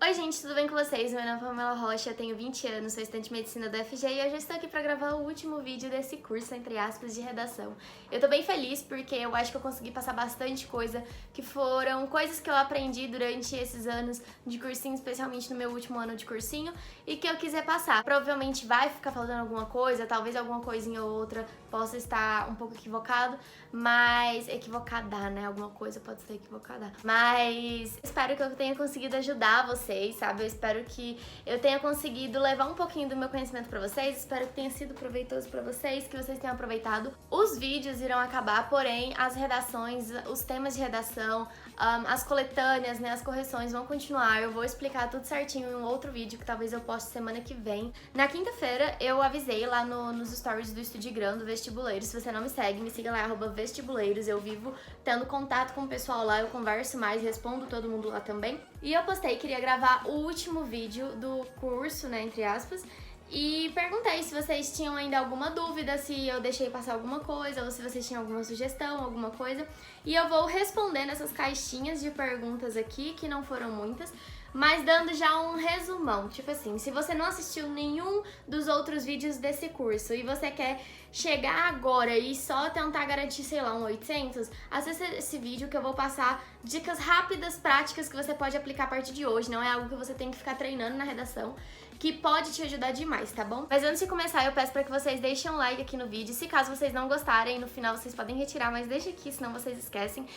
Oi gente, tudo bem com vocês? Meu nome é Pamela Rocha, tenho 20 anos, sou estudante de medicina do FG e hoje eu estou aqui para gravar o último vídeo desse curso, entre aspas, de redação. Eu tô bem feliz porque eu acho que eu consegui passar bastante coisa, que foram coisas que eu aprendi durante esses anos de cursinho, especialmente no meu último ano de cursinho, e que eu quiser passar. Provavelmente vai ficar faltando alguma coisa, talvez alguma coisinha ou outra possa estar um pouco equivocado, mas... equivocada, né? Alguma coisa pode ser equivocada. Mas espero que eu tenha conseguido ajudar vocês, sabe? Eu espero que eu tenha conseguido levar um pouquinho do meu conhecimento pra vocês, espero que tenha sido proveitoso pra vocês, que vocês tenham aproveitado. Os vídeos irão acabar, porém as redações, os temas de redação, as coletâneas, né, as correções vão continuar. Eu vou explicar tudo certinho em um outro vídeo que talvez eu poste semana que vem. Na quinta-feira eu avisei lá nos stories do Estudigram do Vestibuleiros. Se você não me segue, me siga lá, @vestibuleiros. Eu vivo tendo contato com o pessoal lá, eu converso mais, respondo todo mundo lá também. E eu postei, queria gravar o último vídeo do curso, né, entre aspas, e perguntei se vocês tinham ainda alguma dúvida, se eu deixei passar alguma coisa, ou se vocês tinham alguma sugestão, alguma coisa. E eu vou responder nessas caixinhas de perguntas aqui, que não foram muitas, mas dando já um resumão. Tipo assim, se você não assistiu nenhum dos outros vídeos desse curso e você quer chegar agora e só tentar garantir, sei lá, um 800, assista esse vídeo que eu vou passar dicas rápidas, práticas que você pode aplicar a partir de hoje. Não é algo que você tem que ficar treinando na redação, que pode te ajudar demais, tá bom? Mas antes de começar, eu peço pra que vocês deixem um like aqui no vídeo. Se caso vocês não gostarem, no final vocês podem retirar, mas deixa aqui, senão vocês esquecem.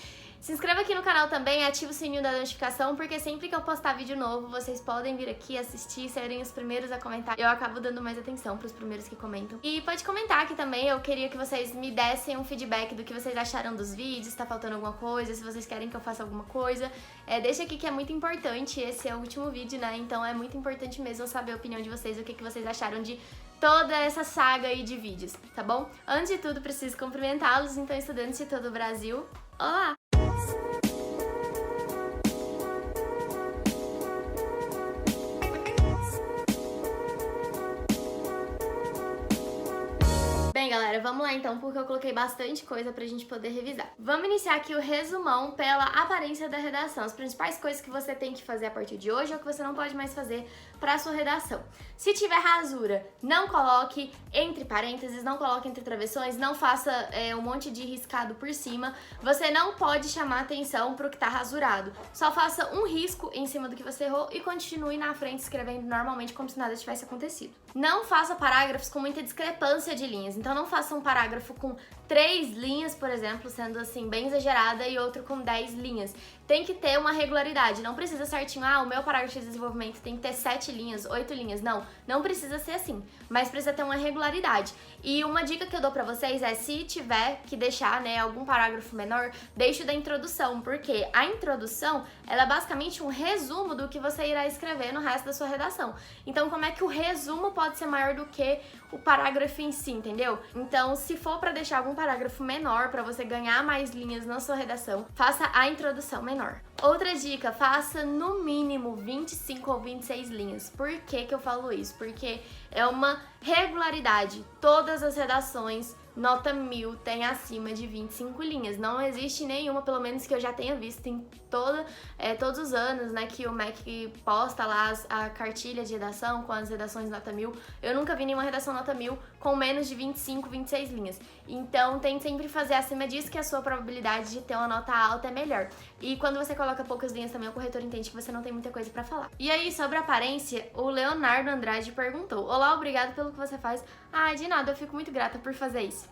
Se inscreva aqui no canal também, ativa o sininho da notificação, porque sempre que eu postar vídeo novo, vocês podem vir aqui assistir, serem os primeiros a comentar. Eu acabo dando mais atenção pros primeiros que comentam. E pode comentar aqui também, eu queria que vocês me dessem um feedback do que vocês acharam dos vídeos, se tá faltando alguma coisa, se vocês querem que eu faça alguma coisa. Deixa aqui que é muito importante, esse é o último vídeo, né? Então é muito importante mesmo saber a opinião de vocês, o que vocês acharam de toda essa saga aí de vídeos, tá bom? Antes de tudo, preciso cumprimentá-los, então estudantes de todo o Brasil, olá! Bem, galera, vamos lá então, porque eu coloquei bastante coisa pra gente poder revisar. Vamos iniciar aqui o resumão pela aparência da redação, as principais coisas que você tem que fazer a partir de hoje ou que você não pode mais fazer pra sua redação. Se tiver rasura, não coloque entre parênteses, não coloque entre travessões, não faça um monte de riscado por cima. Você não pode chamar atenção pro que tá rasurado. Só faça um risco em cima do que você errou e continue na frente escrevendo normalmente como se nada tivesse acontecido. Não faça parágrafos com muita discrepância de linhas. Então não faça um parágrafo com 3 linhas, por exemplo, sendo assim bem exagerada, e outro com 10 linhas. Tem que ter uma regularidade, não precisa certinho, o meu parágrafo de desenvolvimento tem que ter 7 linhas, 8 linhas, não precisa ser assim, mas precisa ter uma regularidade. E uma dica que eu dou pra vocês é, se tiver que deixar, né, algum parágrafo menor, deixe o da introdução, porque a introdução, ela é basicamente um resumo do que você irá escrever no resto da sua redação. Então como é que o resumo pode ser maior do que o parágrafo em si, entendeu? Então, se for pra deixar algum parágrafo menor, pra você ganhar mais linhas na sua redação, faça a introdução menor. Outra dica, faça no mínimo 25 ou 26 linhas. Por que que eu falo isso? Porque é uma regularidade. Todas as redações nota 1000 tem acima de 25 linhas. Não existe nenhuma, pelo menos que eu já tenha visto em todos os anos, né, que o MEC posta lá a cartilha de redação com as redações nota 1000. Eu nunca vi nenhuma redação nota 1000 com menos de 25, 26 linhas. Então tente sempre fazer acima disso, que a sua probabilidade de ter uma nota alta é melhor. E quando você coloca poucas linhas também, o corretor entende que você não tem muita coisa pra falar. E aí, sobre a aparência, o Leonardo Andrade perguntou: olá, obrigado pelo que você faz. De nada, eu fico muito grata por fazer isso.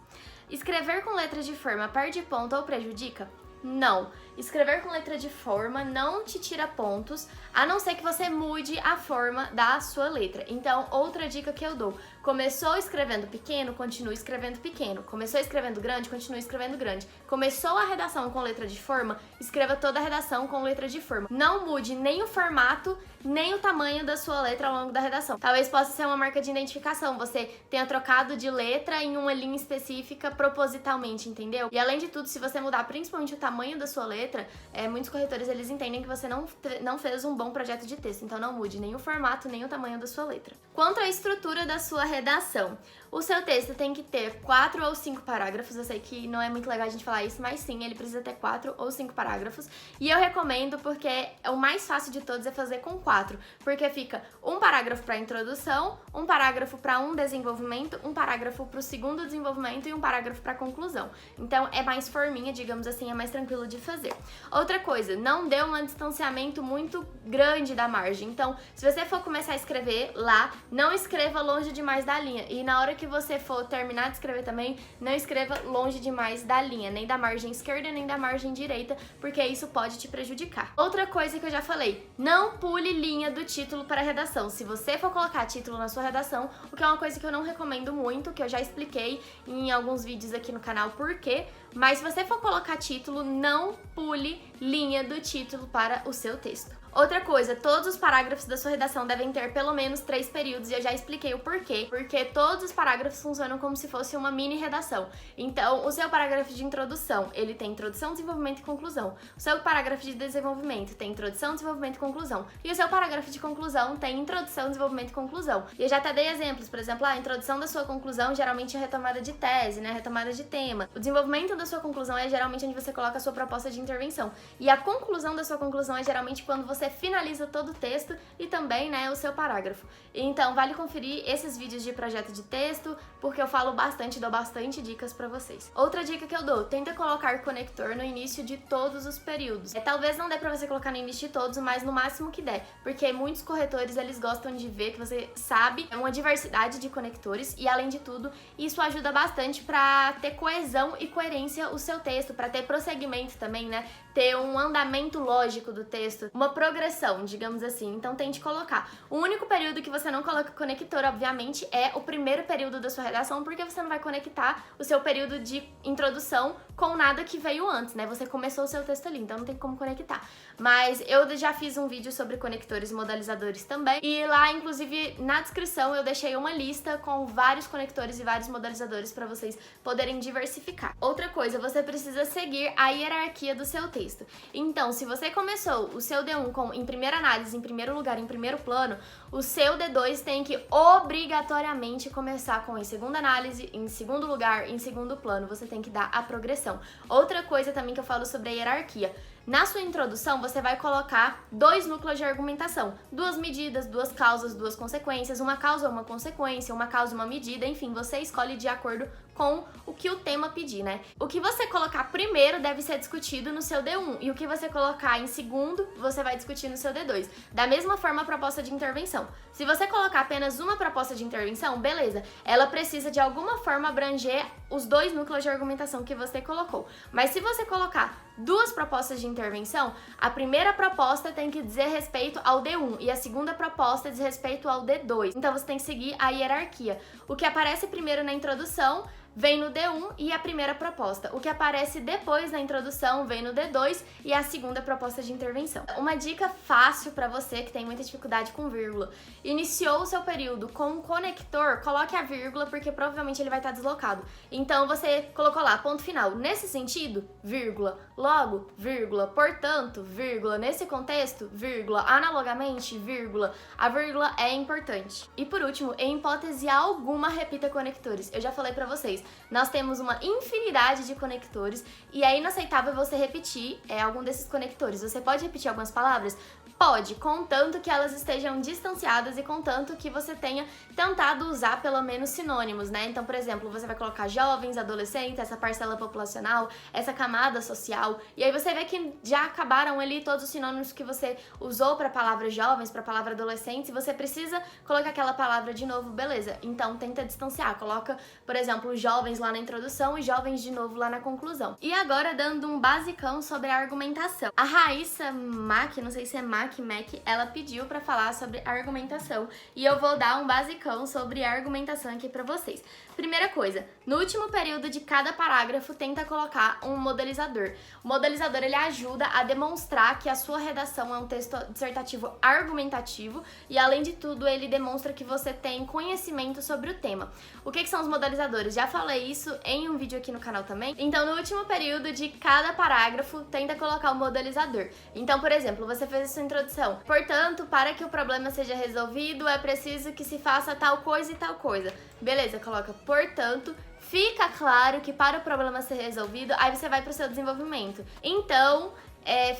Escrever com letra de forma perde ponto ou prejudica? Não. Escrever com letra de forma não te tira pontos, a não ser que você mude a forma da sua letra. Então, outra dica que eu dou: começou escrevendo pequeno, continue escrevendo pequeno. Começou escrevendo grande, continue escrevendo grande. Começou a redação com letra de forma, escreva toda a redação com letra de forma. Não mude nem o formato, nem o tamanho da sua letra ao longo da redação. Talvez possa ser uma marca de identificação, você tenha trocado de letra em uma linha específica propositalmente, entendeu? E além de tudo, se você mudar principalmente o tamanho tamanho da sua letra, muitos corretores eles entendem que você não fez um bom projeto de texto, então não mude nem o formato, nem o tamanho da sua letra. Quanto à estrutura da sua redação, o seu texto tem que ter 4 ou 5 parágrafos. Eu sei que não é muito legal a gente falar isso, mas sim, ele precisa ter 4 ou 5 parágrafos. E eu recomendo porque o mais fácil de todos é fazer com 4, porque fica um parágrafo para introdução, um parágrafo para um desenvolvimento, um parágrafo para o segundo desenvolvimento e um parágrafo para conclusão. Então é mais forminha, digamos assim, é mais tranquilo de fazer. Outra coisa, não dê um distanciamento muito grande da margem. Então, se você for começar a escrever lá, não escreva longe demais da linha. E na hora que você for terminar de escrever também, não escreva longe demais da linha, nem da margem esquerda, nem da margem direita, porque isso pode te prejudicar. Outra coisa que eu já falei, não pule linha do título para a redação. Se você for colocar título na sua redação, o que é uma coisa que eu não recomendo muito, que eu já expliquei em alguns vídeos aqui no canal por quê, mas se você for colocar título, não pule linha do título para o seu texto. Outra coisa, todos os parágrafos da sua redação devem ter pelo menos 3 períodos, e eu já expliquei o porquê. Porque todos os parágrafos funcionam como se fosse uma mini redação. Então, o seu parágrafo de introdução, ele tem introdução, desenvolvimento e conclusão. O seu parágrafo de desenvolvimento tem introdução, desenvolvimento e conclusão. E o seu parágrafo de conclusão tem introdução, desenvolvimento e conclusão. E eu já até dei exemplos, por exemplo, a introdução da sua conclusão geralmente é retomada de tese, né, retomada de tema. O desenvolvimento da sua conclusão é geralmente onde você coloca a sua proposta de intervenção. E a conclusão da sua conclusão é geralmente quando você finaliza todo o texto e também, né, o seu parágrafo. Então, vale conferir esses vídeos de projeto de texto, porque eu falo bastante, dou bastante dicas pra vocês. Outra dica que eu dou, tenta colocar conector no início de todos os períodos. Talvez não dê pra você colocar no início de todos, mas no máximo que der, porque muitos corretores, eles gostam de ver que você sabe uma diversidade de conectores e, além de tudo, isso ajuda bastante pra ter coesão e coerência o seu texto, pra ter prosseguimento também, né, ter um andamento lógico do texto, uma progressão, digamos assim. Então tente colocar. O único período que você não coloca conector, obviamente, é o primeiro período da sua redação, porque você não vai conectar o seu período de introdução com nada que veio antes, né? Você começou o seu texto ali, então não tem como conectar. Mas eu já fiz um vídeo sobre conectores e modalizadores também, e lá, inclusive, na descrição eu deixei uma lista com vários conectores e vários modalizadores para vocês poderem diversificar. Outra coisa, você precisa seguir a hierarquia do seu texto. Então, se você começou o seu D1 em primeira análise, em primeiro lugar, em primeiro plano, o seu D2 tem que obrigatoriamente começar com em segunda análise, em segundo lugar, em segundo plano. Você tem que dar a progressão. Outra coisa também que eu falo sobre a hierarquia. Na sua introdução, você vai colocar 2 núcleos de argumentação. 2 medidas, 2 causas, 2 consequências, uma causa ou uma consequência, uma causa e uma medida, enfim, você escolhe de acordo com o que o tema pedir, né? O que você colocar primeiro deve ser discutido no seu D1, e o que você colocar em segundo, você vai discutir no seu D2. Da mesma forma, a proposta de intervenção. Se você colocar apenas uma proposta de intervenção, beleza, ela precisa de alguma forma abranger os 2 núcleos de argumentação que você colocou. Mas se você colocar 2 propostas de intervenção, a primeira proposta tem que dizer respeito ao D1 e a segunda proposta diz respeito ao D2. Então você tem que seguir a hierarquia. O que aparece primeiro na introdução vem no D1 e a primeira proposta. O que aparece depois na introdução vem no D2 e a segunda proposta de intervenção. Uma dica fácil para você que tem muita dificuldade com vírgula. Iniciou o seu período com um conector, coloque a vírgula porque provavelmente ele vai estar deslocado. Então você colocou lá, ponto final. Nesse sentido, vírgula. Logo, vírgula. Portanto, vírgula. Nesse contexto, vírgula. Analogamente, vírgula. A vírgula é importante. E por último, em hipótese alguma, repita conectores. Eu já falei pra vocês, nós temos uma infinidade de conectores e é inaceitável você repetir algum desses conectores. Você pode repetir algumas palavras? Pode, contanto que elas estejam distanciadas e contanto que você tenha tentado usar pelo menos sinônimos, né? Então, por exemplo, você vai colocar jovens, adolescentes, essa parcela populacional, essa camada social, e aí você vê que já acabaram ali todos os sinônimos que você usou para a palavra jovens, para a palavra adolescentes, e você precisa colocar aquela palavra de novo, beleza? Então, tenta distanciar, coloca, por exemplo, jovens lá na introdução e jovens de novo lá na conclusão. E agora, dando um basicão sobre a argumentação. A Raíssa Mack, não sei se é Mack Mac, ela pediu pra falar sobre argumentação e eu vou dar um basicão sobre argumentação aqui pra vocês. Primeira coisa, no último período de cada parágrafo, tenta colocar um modelizador. O modelizador, ele ajuda a demonstrar que a sua redação é um texto dissertativo argumentativo e, além de tudo, ele demonstra que você tem conhecimento sobre o tema. O que são os modelizadores? Já falei isso em um vídeo aqui no canal também. Então, no último período de cada parágrafo, tenta colocar o modelizador. Então, por exemplo, você fez a sua introdução. Portanto, para que o problema seja resolvido, é preciso que se faça tal coisa e tal coisa. Beleza, coloca portanto, fica claro que para o problema ser resolvido, aí você vai para o seu desenvolvimento. Então,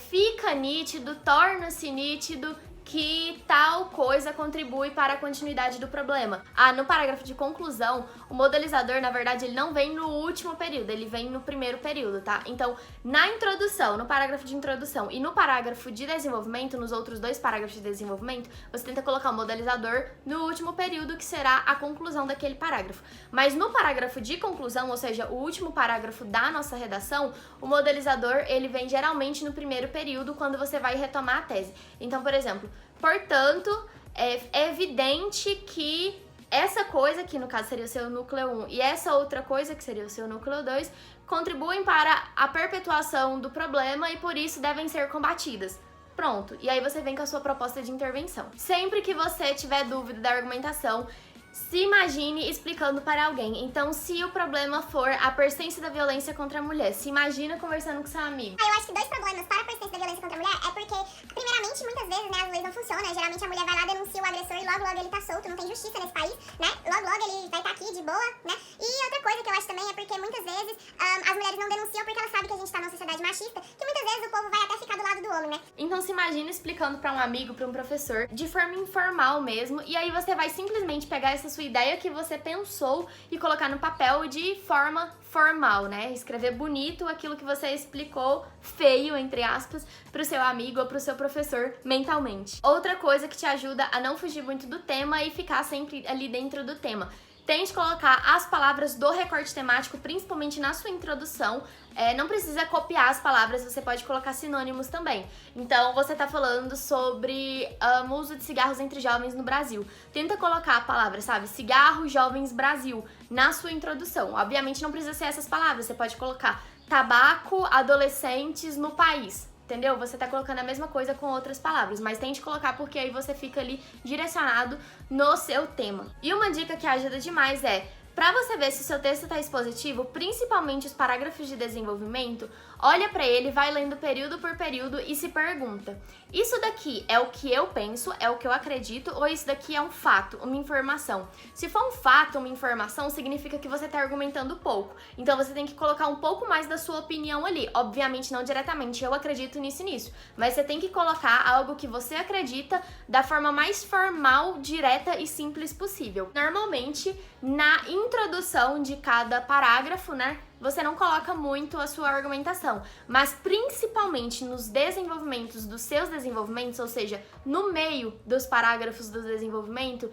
fica nítido, torna-se nítido que tal coisa contribui para a continuidade do problema. No parágrafo de conclusão, o modelizador, na verdade, ele não vem no último período, ele vem no primeiro período, tá? Então, na introdução, no parágrafo de introdução e no parágrafo de desenvolvimento, nos outros 2 parágrafos de desenvolvimento, você tenta colocar o modelizador no último período, que será a conclusão daquele parágrafo. Mas no parágrafo de conclusão, ou seja, o último parágrafo da nossa redação, o modelizador, ele vem geralmente no primeiro período, quando você vai retomar a tese. Então, por exemplo, portanto, é evidente que essa coisa, que no caso seria o seu núcleo 1, e essa outra coisa, que seria o seu núcleo 2, contribuem para a perpetuação do problema e por isso devem ser combatidas. Pronto, e aí você vem com a sua proposta de intervenção. Sempre que você tiver dúvida da argumentação, se imagine explicando para alguém. Então, se o problema for a persistência da violência contra a mulher, se imagina conversando com seu amigo. Eu acho que 2 problemas para a persistência da violência contra a mulher é porque, primeiramente, muitas vezes, né, as leis não funcionam. Geralmente a mulher vai lá, denuncia o agressor e logo ele tá solto, não tem justiça nesse país, né? Logo ele vai estar aqui de boa, né? E outra coisa que eu acho também é porque muitas vezes as mulheres não denunciam porque elas sabem que a gente tá numa sociedade machista, que muitas vezes o povo vai até ficar do lado do homem, né? Então se imagina explicando para um amigo, para um professor, de forma informal mesmo, e aí você vai simplesmente pegar essa sua ideia que você pensou e colocar no papel de forma formal, né? Escrever bonito aquilo que você explicou feio, entre aspas, pro seu amigo ou pro seu professor mentalmente. Outra coisa que te ajuda a não fugir muito do tema e ficar sempre ali dentro do tema. Tente colocar as palavras do recorte temático, principalmente na sua introdução. Não precisa copiar as palavras, você pode colocar sinônimos também. Então, você tá falando sobre o uso de cigarros entre jovens no Brasil. Tenta colocar a palavra, sabe? Cigarro, jovens, Brasil, na sua introdução. Obviamente não precisa ser essas palavras, você pode colocar tabaco, adolescentes no país. Entendeu? Você tá colocando a mesma coisa com outras palavras, mas tente colocar porque aí você fica ali direcionado no seu tema. E uma dica que ajuda demais é, pra você ver se o seu texto tá expositivo, principalmente os parágrafos de desenvolvimento, olha pra ele, vai lendo período por período e se pergunta: isso daqui é o que eu penso, é o que eu acredito, ou isso daqui é um fato, uma informação? Se for um fato, uma informação, significa que você tá argumentando pouco. Então você tem que colocar um pouco mais da sua opinião ali. Obviamente não diretamente, eu acredito nisso, mas você tem que colocar algo que você acredita da forma mais formal, direta e simples possível. Normalmente, na introdução de cada parágrafo, né, você não coloca muito a sua argumentação, mas principalmente nos desenvolvimentos dos seus desenvolvimentos, ou seja, no meio dos parágrafos do desenvolvimento,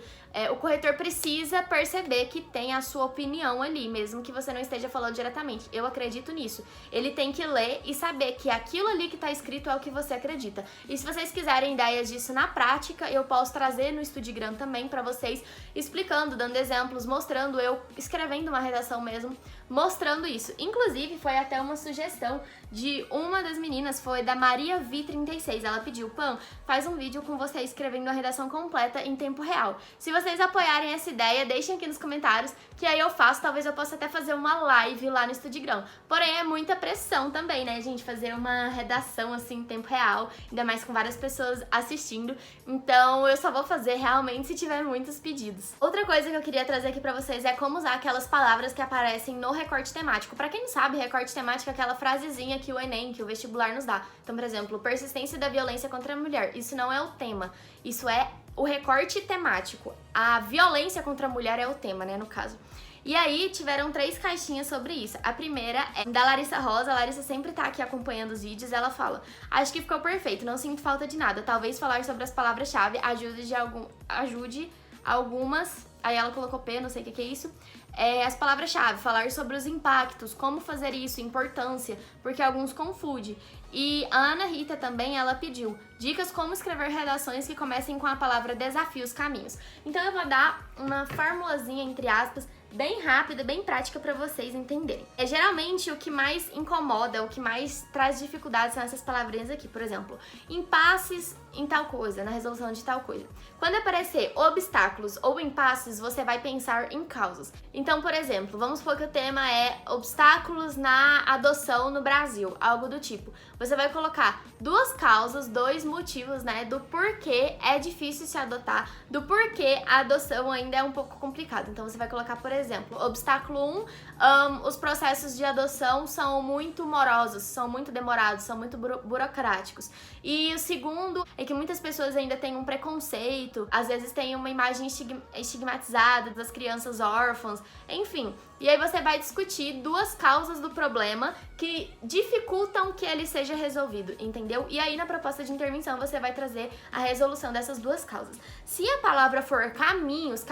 o corretor precisa perceber que tem a sua opinião ali, mesmo que você não esteja falando diretamente. Eu acredito nisso. Ele tem que ler e saber que aquilo ali que está escrito é o que você acredita. E se vocês quiserem ideias disso na prática, eu posso trazer no Studigram também para vocês, explicando, dando exemplos, mostrando, eu escrevendo uma redação mesmo, mostrando isso. Inclusive, foi até uma sugestão de uma das meninas, foi da Maria Vi36. Ela pediu: Pam, faz um vídeo com você escrevendo a redação completa em tempo real. Se vocês apoiarem essa ideia, deixem aqui nos comentários, que aí eu faço, talvez eu possa até fazer uma live lá no Studigram. Porém, é muita pressão também, né, gente, fazer uma redação assim em tempo real, ainda mais com várias pessoas assistindo. Então, eu só vou fazer realmente se tiver muitos pedidos. Outra coisa que eu queria trazer aqui pra vocês é como usar aquelas palavras que aparecem no recorte temático. Pra quem não sabe, recorte temático é aquela frasezinha que o Enem, que o vestibular nos dá. Então, por exemplo, persistência da violência contra a mulher. Isso não é o tema, isso é o recorte temático. A violência contra a mulher é o tema, né, no caso. E aí, tiveram 3 caixinhas sobre isso. A primeira é da Larissa Rosa. A Larissa sempre tá aqui acompanhando os vídeos. Ela fala: acho que ficou perfeito, não sinto falta de nada. Talvez falar sobre as palavras-chave ajude algumas, aí ela colocou P, não sei o que é isso, as palavras-chave, falar sobre os impactos, como fazer isso, importância, porque alguns confundem. E a Ana Rita também, ela pediu dicas como escrever redações que comecem com a palavra desafios, caminhos. Então eu vou dar uma formulazinha, entre aspas, bem rápida, bem prática para vocês entenderem. Geralmente o que mais incomoda, o que mais traz dificuldades são essas palavrinhas aqui, por exemplo, impasses em tal coisa, na resolução de tal coisa. Quando aparecer obstáculos ou impasses, você vai pensar em causas. Então, por exemplo, vamos supor que o tema é obstáculos na adoção no Brasil, algo do tipo. Você vai colocar duas causas, dois motivos, né, do porquê é difícil se adotar, do porquê a adoção ainda é um pouco complicado. Então você vai colocar, por exemplo, obstáculo 1, os processos de adoção são muito morosos, são muito demorados, são muito burocráticos. E o segundo é que muitas pessoas ainda têm um preconceito, às vezes têm uma imagem estigmatizada das crianças órfãs, enfim. E aí você vai discutir duas causas do problema que dificultam que ele seja resolvido, entendeu? E aí na proposta de intervenção você vai trazer a resolução dessas duas causas. Se a palavra for caminhos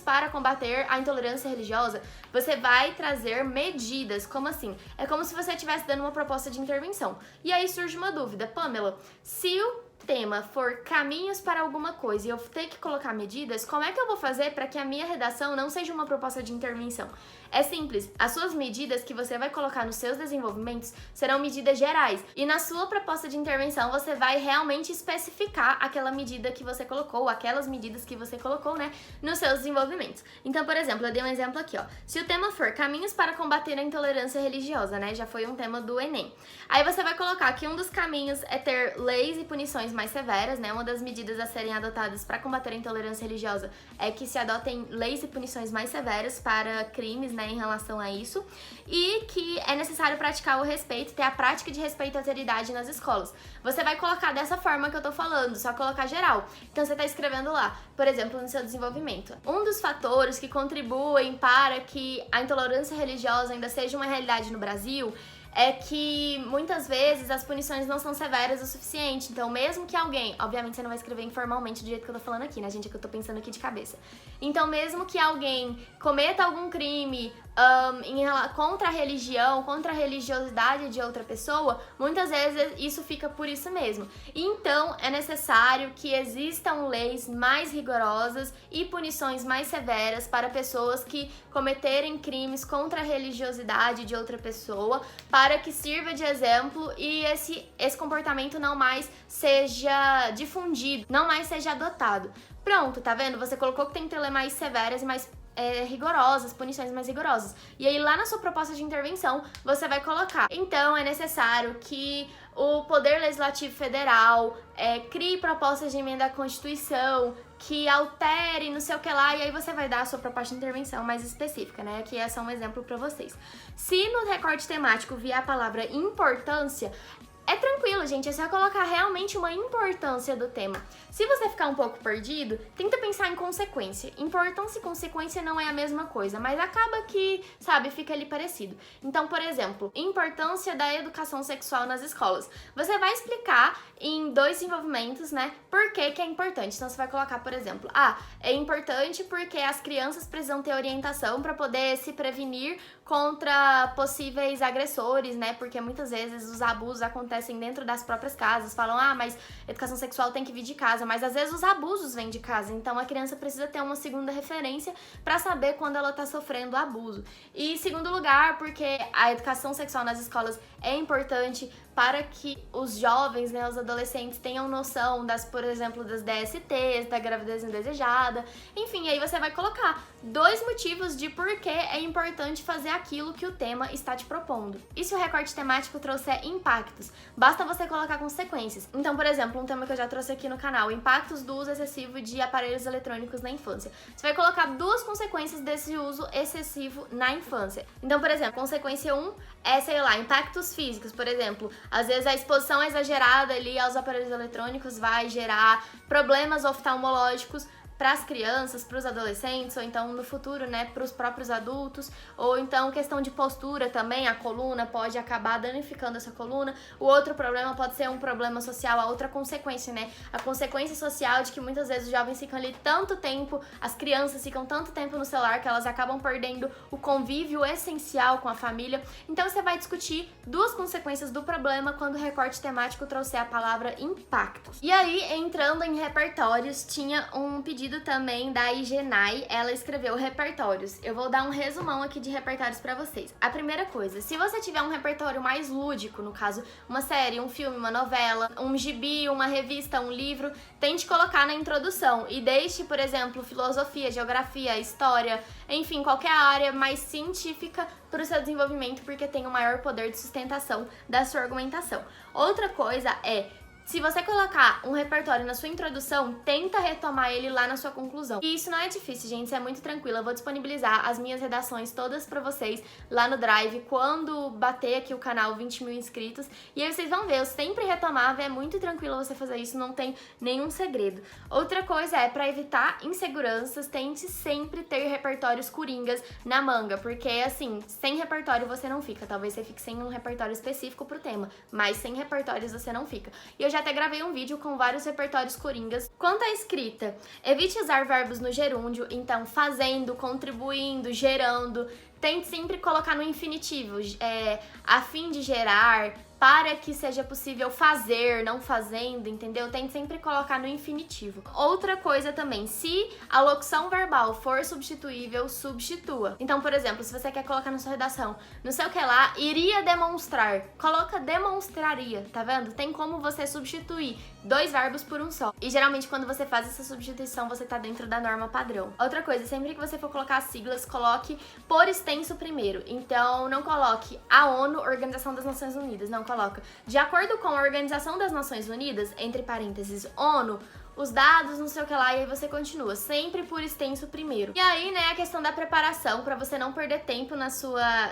para combater a intolerância religiosa, você vai trazer medidas. Como assim? É como se você estivesse dando uma proposta de intervenção. E aí surge uma dúvida, Pamela, se o tema for caminhos para alguma coisa e eu ter que colocar medidas, como é que eu vou fazer para que a minha redação não seja uma proposta de intervenção? É simples, as suas medidas que você vai colocar nos seus desenvolvimentos serão medidas gerais e na sua proposta de intervenção você vai realmente especificar aquela medida que você colocou, aquelas medidas que você colocou, né, nos seus desenvolvimentos. Então, por exemplo, eu dei um exemplo aqui, ó. Se o tema for caminhos para combater a intolerância religiosa, né, já foi um tema do Enem. Aí você vai colocar que um dos caminhos é ter leis e punições mais severas, né? Uma das medidas a serem adotadas para combater a intolerância religiosa é que se adotem leis e punições mais severas para crimes, né, em relação a isso, e que é necessário praticar o respeito, ter a prática de respeito à autoridade nas escolas. Você vai colocar dessa forma que eu tô falando, só colocar geral. Então você tá escrevendo lá, por exemplo, no seu desenvolvimento. Um dos fatores que contribuem para que a intolerância religiosa ainda seja uma realidade no Brasil é que muitas vezes as punições não são severas o suficiente. Então, mesmo que alguém... Obviamente, você não vai escrever informalmente do jeito que eu tô falando aqui, né, gente? É que eu tô pensando aqui de cabeça. Então, mesmo que alguém cometa algum crime contra a religião, contra a religiosidade de outra pessoa, muitas vezes isso fica por isso mesmo. Então, é necessário que existam leis mais rigorosas e punições mais severas para pessoas que cometerem crimes contra a religiosidade de outra pessoa, para que sirva de exemplo e esse comportamento não mais seja difundido, não mais seja adotado. Pronto, tá vendo? Você colocou que tem que ter leis mais severas e mais rigorosas, punições mais rigorosas. E aí lá na sua proposta de intervenção você vai colocar: então é necessário que o Poder Legislativo Federal crie propostas de emenda à Constituição, que altere não sei o que lá, e aí você vai dar a sua proposta de intervenção mais específica, né? Aqui é só um exemplo pra vocês. Se no recorte temático vier a palavra importância, é tranquilo, gente, é só colocar realmente uma importância do tema. Se você ficar um pouco perdido, tenta pensar em consequência. Importância e consequência não é a mesma coisa, mas acaba que, sabe, fica ali parecido. Então, por exemplo, importância da educação sexual nas escolas. Você vai explicar em 2 desenvolvimentos, né, por que que é importante. Então, você vai colocar, por exemplo, é importante porque as crianças precisam ter orientação para poder se prevenir contra possíveis agressores, né, porque muitas vezes os abusos acontecem dentro das próprias casas. Falam, mas educação sexual tem que vir de casa, mas às vezes os abusos vêm de casa, então a criança precisa ter uma segunda referência para saber quando ela tá sofrendo abuso. E em segundo lugar, porque a educação sexual nas escolas é importante para que os jovens, né, os adolescentes tenham noção das, por exemplo, das DSTs, da gravidez indesejada, enfim, aí você vai colocar 2 motivos de por que é importante fazer aquilo que o tema está te propondo. E se o recorte temático trouxer impactos? Basta você colocar consequências. Então, por exemplo, um tema que eu já trouxe aqui no canal, impactos do uso excessivo de aparelhos eletrônicos na infância. Você vai colocar 2 consequências desse uso excessivo na infância. Então, por exemplo, consequência 1 é, sei lá, impactos físicos, por exemplo. Às vezes a exposição exagerada ali aos aparelhos eletrônicos vai gerar problemas oftalmológicos para as crianças, para os adolescentes, ou então no futuro, né, para os próprios adultos, ou então questão de postura também, a coluna pode acabar danificando essa coluna. O outro problema pode ser um problema social, a outra consequência, né, a consequência social de que muitas vezes os jovens ficam ali tanto tempo, as crianças ficam tanto tempo no celular que elas acabam perdendo o convívio essencial com a família. Então você vai discutir duas consequências do problema quando o recorte temático trouxer a palavra impacto. E aí, entrando em repertórios, tinha um pedido também da Igenai, ela escreveu repertórios. Eu vou dar um resumão aqui de repertórios pra vocês. A primeira coisa, se você tiver um repertório mais lúdico, no caso, uma série, um filme, uma novela, um gibi, uma revista, um livro, tente colocar na introdução e deixe, por exemplo, filosofia, geografia, história, enfim, qualquer área mais científica para o seu desenvolvimento, porque tem o maior poder de sustentação da sua argumentação. Outra coisa é, se você colocar um repertório na sua introdução, tenta retomar ele lá na sua conclusão. E isso não é difícil, gente, isso é muito tranquilo. Eu vou disponibilizar as minhas redações todas pra vocês lá no Drive quando bater aqui o canal 20 mil inscritos. E aí vocês vão ver, eu sempre retomava, é muito tranquilo você fazer isso, não tem nenhum segredo. Outra coisa é, pra evitar inseguranças, tente sempre ter repertórios coringas na manga, porque assim, sem repertório você não fica. Talvez você fique sem um repertório específico pro tema, mas sem repertórios você não fica. E eu já até gravei um vídeo com vários repertórios coringas. Quanto à escrita, evite usar verbos no gerúndio, então fazendo, contribuindo, gerando. Tente sempre colocar no infinitivo, a fim de gerar, para que seja possível fazer, não fazendo, entendeu? Tente sempre colocar no infinitivo. Outra coisa também, se a locução verbal for substituível, substitua. Então, por exemplo, se você quer colocar na sua redação, não sei o que lá, iria demonstrar, coloca demonstraria, tá vendo? Tem como você substituir dois verbos por um só. E geralmente quando você faz essa substituição, você tá dentro da norma padrão. Outra coisa, sempre que você for colocar as siglas, coloque por extenso primeiro. Então, não coloque a ONU, Organização das Nações Unidas, não coloca de acordo com a Organização das Nações Unidas, entre parênteses, ONU, os dados, não sei o que lá, e aí você continua, sempre por extenso primeiro. E aí, né, a questão da preparação, pra você não perder tempo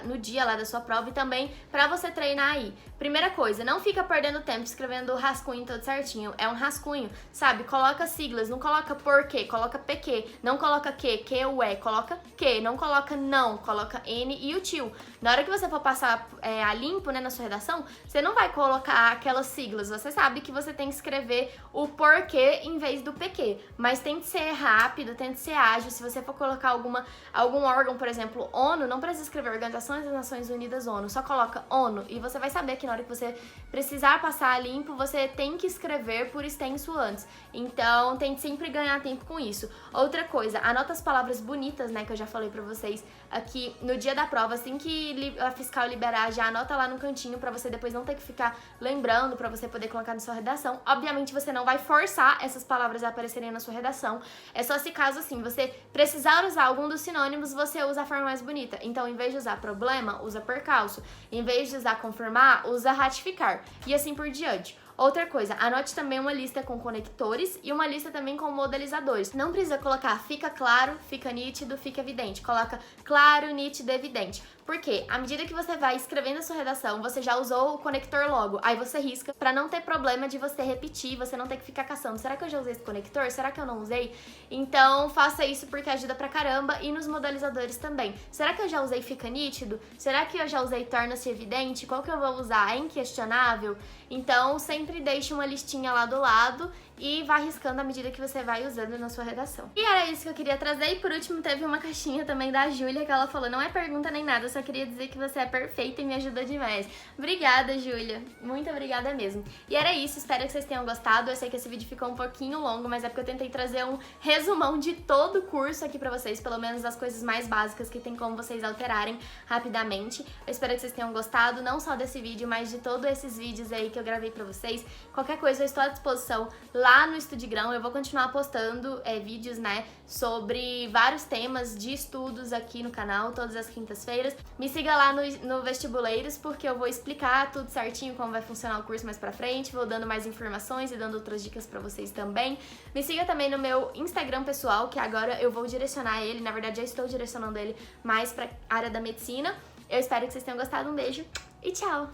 no dia lá da sua prova e também pra você treinar aí. Primeira coisa, não fica perdendo tempo escrevendo o rascunho todo certinho, é um rascunho, sabe? Coloca siglas, não coloca porquê, coloca PQ, não coloca que, ué, coloca que, não coloca não, coloca N e o tio. Na hora que você for passar a limpo, né, na sua redação, você não vai colocar aquelas siglas, você sabe que você tem que escrever o porquê em vez do PQ, mas tente ser rápido, tente ser ágil. Se você for colocar algum órgão, por exemplo, ONU, não precisa escrever Organizações das Nações Unidas ONU, só coloca ONU e você vai saber que na hora que você precisar passar a limpo, você tem que escrever por extenso antes. Então, tente sempre ganhar tempo com isso. Outra coisa, anota as palavras bonitas, né, que eu já falei pra vocês aqui no dia da prova, assim que a fiscal liberar, já anota lá no cantinho pra você depois não ter que ficar lembrando, pra você poder colocar na sua redação. Obviamente, você não vai forçar essas palavras a aparecerem na sua redação. É só se caso, assim, você precisar usar algum dos sinônimos, você usa a forma mais bonita. Então, em vez de usar problema, usa percalço. Em vez de usar confirmar, usa ratificar. E assim por diante. Outra coisa, anote também uma lista com conectores e uma lista também com modelizadores. Não precisa colocar fica claro, fica nítido, fica evidente. Coloca claro, nítido, evidente. Por quê? À medida que você vai escrevendo a sua redação, você já usou o conector logo. Aí você risca pra não ter problema de você repetir, você não ter que ficar caçando. Será que eu já usei esse conector? Será que eu não usei? Então faça isso porque ajuda pra caramba. E nos modelizadores também. Será que eu já usei fica nítido? Será que eu já usei torna-se evidente? Qual que eu vou usar? É inquestionável? Então sempre deixe uma listinha lá do lado e vá riscando à medida que você vai usando na sua redação. E era isso que eu queria trazer. E por último teve uma caixinha também da Júlia que ela falou, não é pergunta nem nada, eu só queria dizer que você é perfeita e me ajudou demais. Obrigada, Júlia. Muito obrigada mesmo. E era isso, espero que vocês tenham gostado. Eu sei que esse vídeo ficou um pouquinho longo, mas é porque eu tentei trazer um resumão de todo o curso aqui pra vocês, pelo menos as coisas mais básicas que tem como vocês alterarem rapidamente. Eu espero que vocês tenham gostado, não só desse vídeo, mas de todos esses vídeos aí que eu gravei pra vocês. Qualquer coisa eu estou à disposição lá no Estudigrão. Eu vou continuar postando vídeos, né, sobre vários temas de estudos aqui no canal, todas as quintas-feiras. Me siga lá no Vestibuleiros, porque eu vou explicar tudo certinho como vai funcionar o curso mais pra frente, vou dando mais informações e dando outras dicas pra vocês também. Me siga também no meu Instagram pessoal, que agora eu vou direcionar ele, na verdade já estou direcionando ele mais pra área da medicina. Eu espero que vocês tenham gostado, um beijo e tchau!